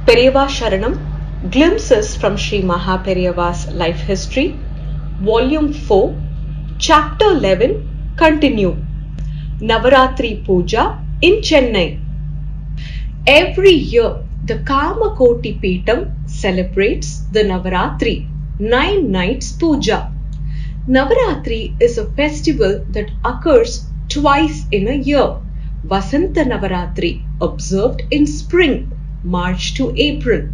Periyava Sharanam, Glimpses from Sri Mahaperiyava's Life History, Volume 4, Chapter 11, Continue. Navaratri Puja in Chennai. Every year, the Kamakoti Peetham celebrates the Navaratri, 9 nights puja. Navaratri is a festival that occurs twice in a year. Vasanta Navaratri, observed in spring, March to April,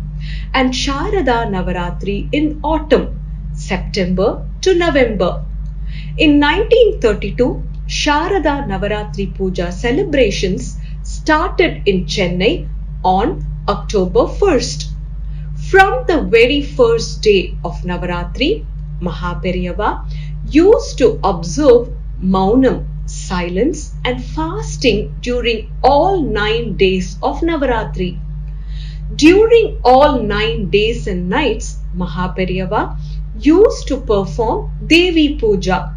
and Sharada Navaratri in autumn, September to November. In 1932, Sharada Navaratri Puja celebrations started in Chennai on October 1st. From the very first day of Navaratri, Mahaperiyava used to observe Maunam, silence and fasting during all 9 days of Navaratri. During all 9 days and nights, Mahaperiyava used to perform Devi Puja.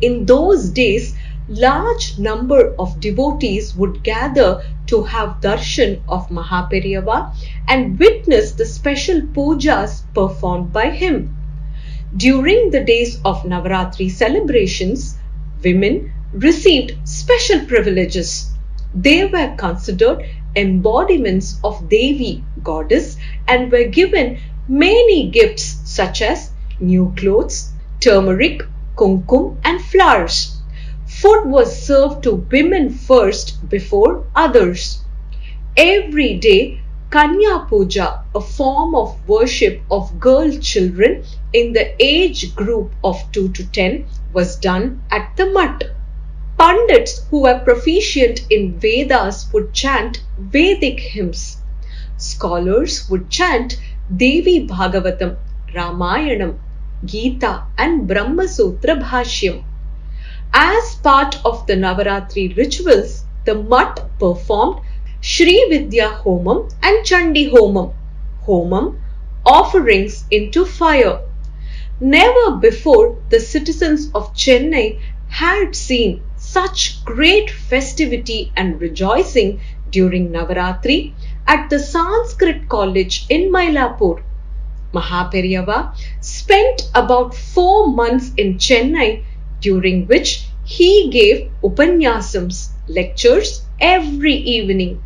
In those days, large number of devotees would gather to have darshan of Mahaperiyava and witness the special pujas performed by him. During the days of Navaratri celebrations, women received special privileges. They were considered embodiments of Devi, goddess, and were given many gifts such as new clothes, turmeric, kumkum and flowers. Food was served to women first before others. Every day, Kanya Puja, a form of worship of girl children in the age group of 2 to 10, was done at the Mutt. Pandits who were proficient in Vedas would chant Vedic hymns. Scholars would chant Devi Bhagavatam, Ramayanam, Gita and Brahma Sutra Bhashyam. As part of the Navaratri rituals, the Mutt performed Shri Vidya Homam and Chandi Homam. Homam, offerings into fire. Never before the citizens of Chennai had seen such great festivity and rejoicing during Navaratri at the Sanskrit College in Mylapore. Mahaperiyava spent about 4 months in Chennai, during which he gave upanyasams, lectures, every evening.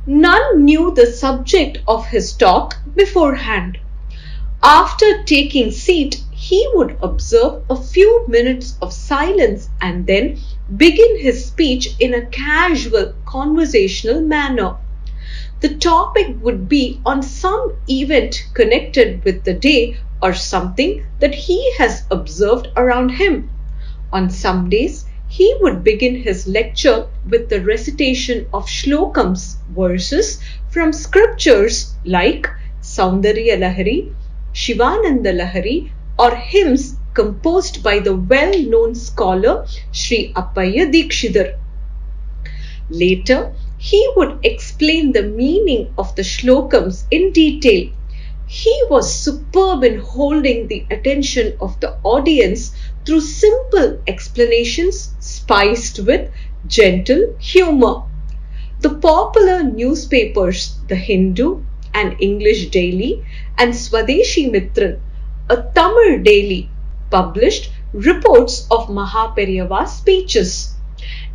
None knew the subject of his talk beforehand. After taking seat, he would observe a few minutes of silence and then begin his speech in a casual, conversational manner. The topic would be on some event connected with the day or something that he has observed around him. On some days, he would begin his lecture with the recitation of shlokams, verses from scriptures like Saundarya Lahari, Shivananda Lahari, or hymns composed by the well-known scholar Sri Appaya Dikshidhar. Later, he would explain the meaning of the shlokams in detail. He was superb in holding the attention of the audience through simple explanations spiced with gentle humor. The popular newspapers, The Hindu, an English daily, and Swadeshi Mitran, a Tamil daily, published reports of Mahaperiyava's speeches.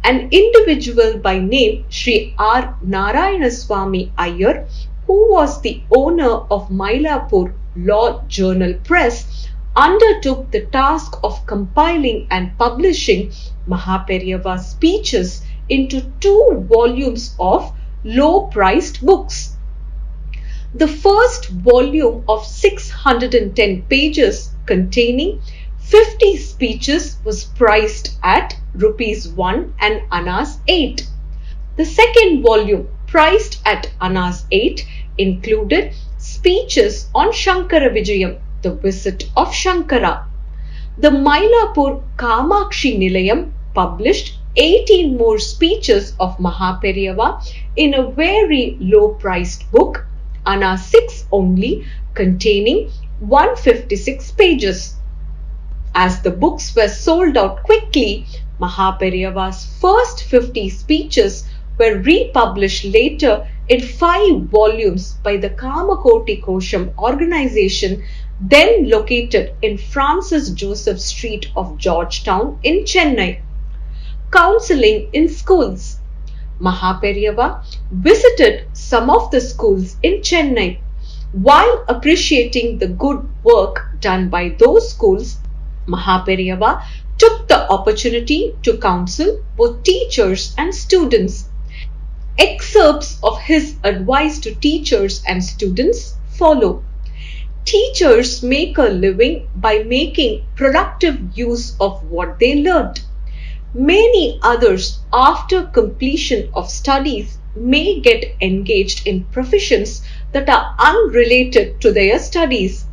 An individual by name Sri R. Narayanaswamy Iyer, who was the owner of Mylapore Law Journal Press, undertook the task of compiling and publishing Mahaperiyava's speeches into 2 volumes of low-priced books. The first volume of 610 pages containing 50 speeches was priced at Rs 1 and Annas 8. The second volume, priced at Annas 8, included speeches on Shankara Vijayam, the visit of Shankara. The Mylapore Kamakshi Nilayam published 18 more speeches of Mahaperiyava in a very low-priced book, Anna 6 only, containing 156 pages. As the books were sold out quickly, Mahaperiyava's first 50 speeches were republished later in 5 volumes by the Kamakoti Kosham organization, then located in Francis Joseph Street of Georgetown in Chennai. Counseling in schools. Mahaperiyava visited some of the schools in Chennai. While appreciating the good work done by those schools, Mahaperiyava took the opportunity to counsel both teachers and students. Excerpts of his advice to teachers and students follow. Teachers make a living by making productive use of what they learned. Many others, after completion of studies, may get engaged in professions that are unrelated to their studies.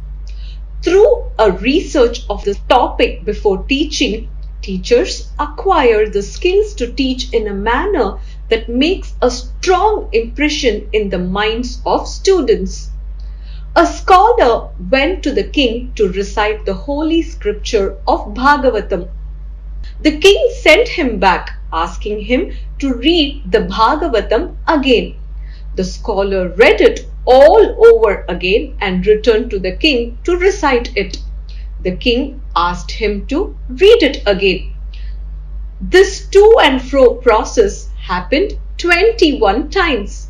Through a research of the topic before teaching, teachers acquire the skills to teach in a manner that makes a strong impression in the minds of students. A scholar went to the king to recite the holy scripture of Bhagavatam. The king sent him back, asking him to read the Bhagavatam again. The scholar read it all over again and returned to the king to recite it. The king asked him to read it again. This to and fro process happened 21 times.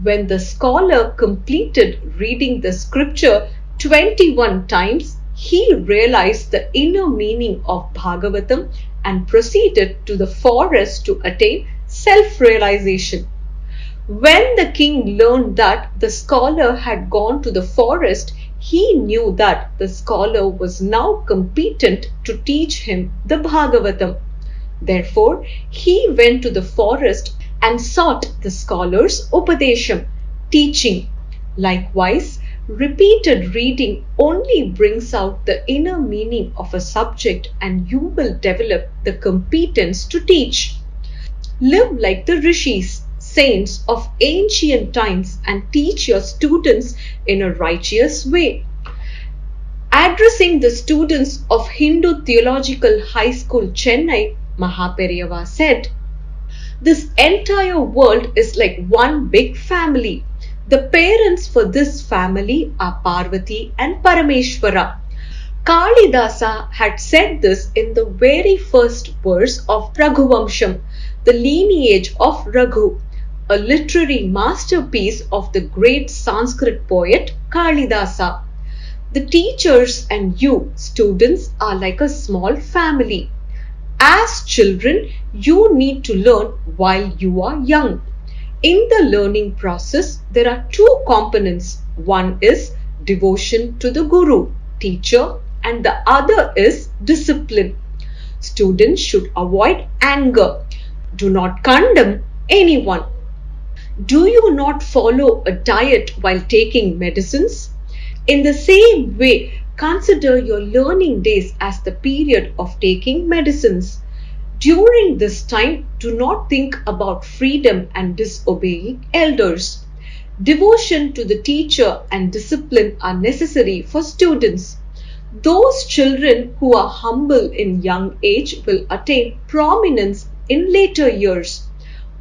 When the scholar completed reading the scripture 21 times, he realized the inner meaning of Bhagavatam and proceeded to the forest to attain self-realization. When the king learned that the scholar had gone to the forest, he knew that the scholar was now competent to teach him the Bhagavatam. Therefore, he went to the forest and sought the scholar's Upadesham, teaching. Likewise, repeated reading only brings out the inner meaning of a subject and you will develop the competence to teach. Live like the rishis, saints of ancient times, and teach your students in a righteous way. Addressing the students of Hindu Theological High School, Chennai, Mahaperiyava said, "This entire world is like one big family. The parents for this family are Parvati and Parameshwara." Kalidasa had said this in the very first verse of Raghuvamsham, the lineage of Raghu, a literary masterpiece of the great Sanskrit poet Kalidasa. The teachers and you, students, are like a small family. As children, you need to learn while you are young. In the learning process, there are two components. One is devotion to the guru, teacher, and the other is discipline. Students should avoid anger. Do not condemn anyone. Do you not follow a diet while taking medicines? In the same way, consider your learning days as the period of taking medicines. During this time, do not think about freedom and disobeying elders. Devotion to the teacher and discipline are necessary for students. Those children who are humble in young age will attain prominence in later years.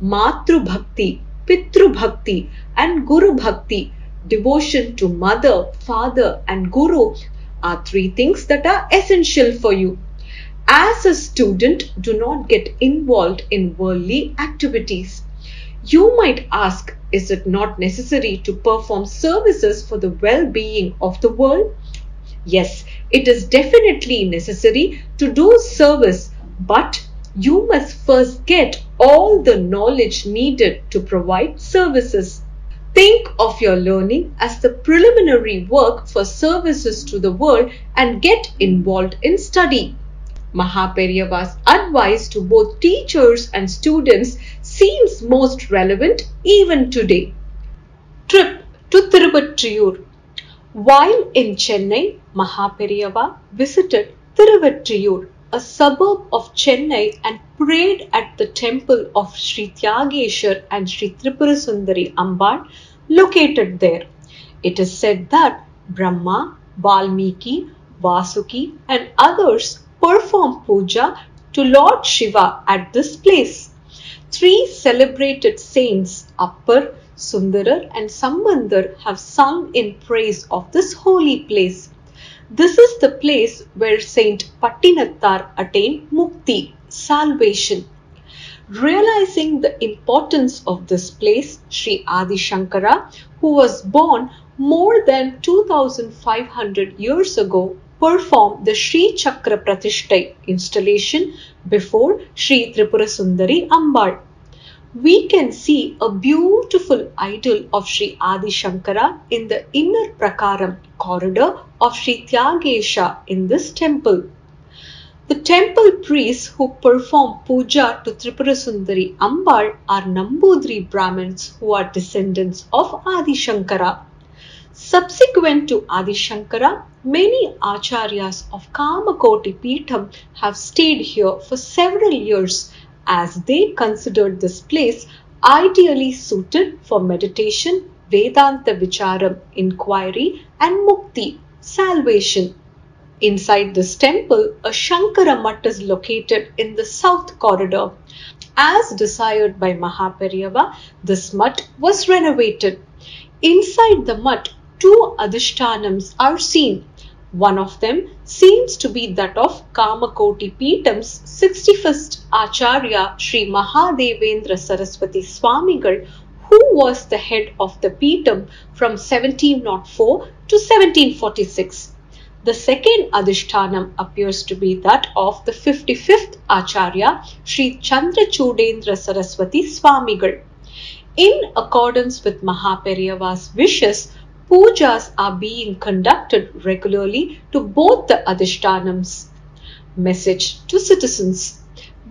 Matru Bhakti, Pitru Bhakti, and Guru Bhakti, devotion to mother, father, and guru, are three things that are essential for you. As a student, do not get involved in worldly activities. You might ask, is it not necessary to perform services for the well-being of the world? Yes, it is definitely necessary to do service, but you must first get all the knowledge needed to provide services. Think of your learning as the preliminary work for services to the world and get involved in study. Mahaperiyava's advice to both teachers and students seems most relevant even today. Trip to Tiruvattriyur. While in Chennai, Mahaperiyava visited Tiruvattriyur, a suburb of Chennai, and prayed at the temple of Sri Tyageshwar and Sri Tripurasundari Ambar located there. It is said that Brahma, Valmiki, Vasuki, and others perform puja to Lord Shiva at this place. Three celebrated saints, Appar, Sundarar and Sambandar have sung in praise of this holy place. This is the place where Saint Pattinattar attained mukti, salvation. Realizing the importance of this place, Sri Adi Shankara, who was born more than 2500 years ago, performed the Sri Chakra Pratishtai installation before Sri Tripura Sundari Ambal. We can see a beautiful idol of Sri Adi Shankara in the inner Prakaram corridor of Sri Tyagesha in this temple. The temple priests who perform puja to Tripura Sundari Ambal are Nambudri Brahmins who are descendants of Adi Shankara. Subsequent to Adi Shankara, many acharyas of Kamakoti Peetham have stayed here for several years as they considered this place ideally suited for meditation, Vedanta Vicharam, inquiry and Mukti, salvation. Inside this temple, a Shankara Mutt is located in the south corridor. As desired by Mahaperiyava, this mutt was renovated. Inside the mutt, two adhishtanams are seen. One of them seems to be that of Kamakoti Peetham's 61st Acharya Sri Mahadevendra Saraswati Swamigal, who was the head of the Peetham from 1704 to 1746. The second adhishtanam appears to be that of the 55th Acharya Sri Chandrachudendra Saraswati Swamigal. In accordance with Mahaperiyava's wishes, pujas are being conducted regularly to both the adhishtanams. Message to citizens.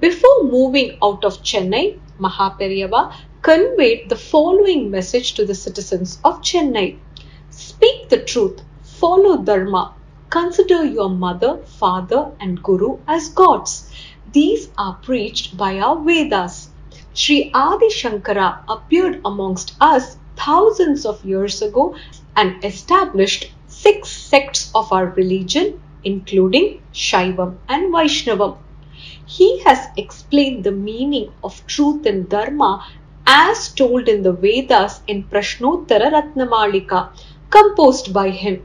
Before moving out of Chennai, Mahaperiyava conveyed the following message to the citizens of Chennai. Speak the truth, follow Dharma, consider your mother, father and guru as gods. These are preached by our Vedas. Sri Adi Shankara appeared amongst us thousands of years ago and established 6 sects of our religion, including Shaivam and Vaishnavam. He has explained the meaning of truth and dharma as told in the Vedas in Prashnottara Ratnamalika, composed by him.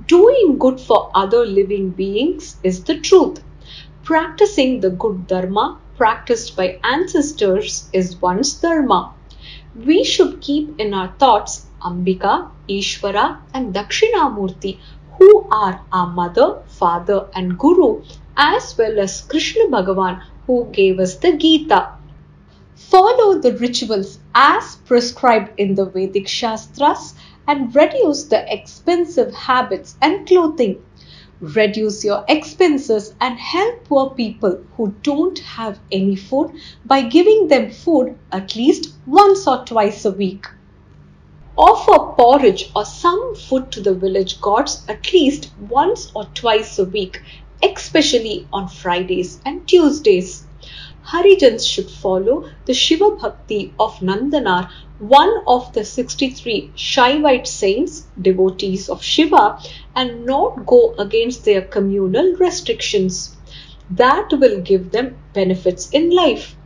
Doing good for other living beings is the truth. Practicing the good dharma practiced by ancestors is one's dharma. We should keep in our thoughts Ambika, Ishvara and Dakshinamurti, who are our mother, father and guru, as well as Krishna Bhagavan, who gave us the Gita. Follow the rituals as prescribed in the Vedic Shastras and reduce the expensive habits and clothing. Reduce your expenses and help poor people who don't have any food by giving them food at least once or twice a week. Offer porridge or some food to the village gods at least once or twice a week, especially on Fridays and Tuesdays. Harijans should follow the Shiva Bhakti of Nandanar, one of the 63 Shaivite saints, devotees of Shiva, and not go against their communal restrictions. That will give them benefits in life.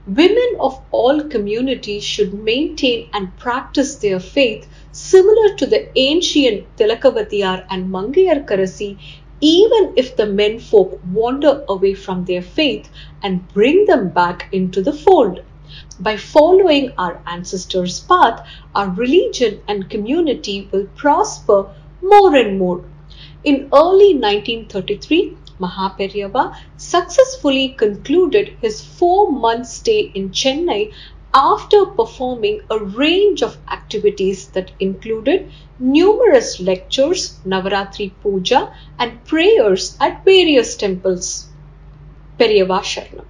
Women of all communities should maintain and practice their faith similar to the ancient Tilakavatiyar and Mangayarkarasi, even if the menfolk wander away from their faith and bring them back into the fold. By following our ancestors' path, our religion and community will prosper more and more. In early 1933, Mahaperiyava successfully concluded his 4-month stay in Chennai after performing a range of activities that included numerous lectures, Navaratri Puja and prayers at various temples. Periyava Sharanam.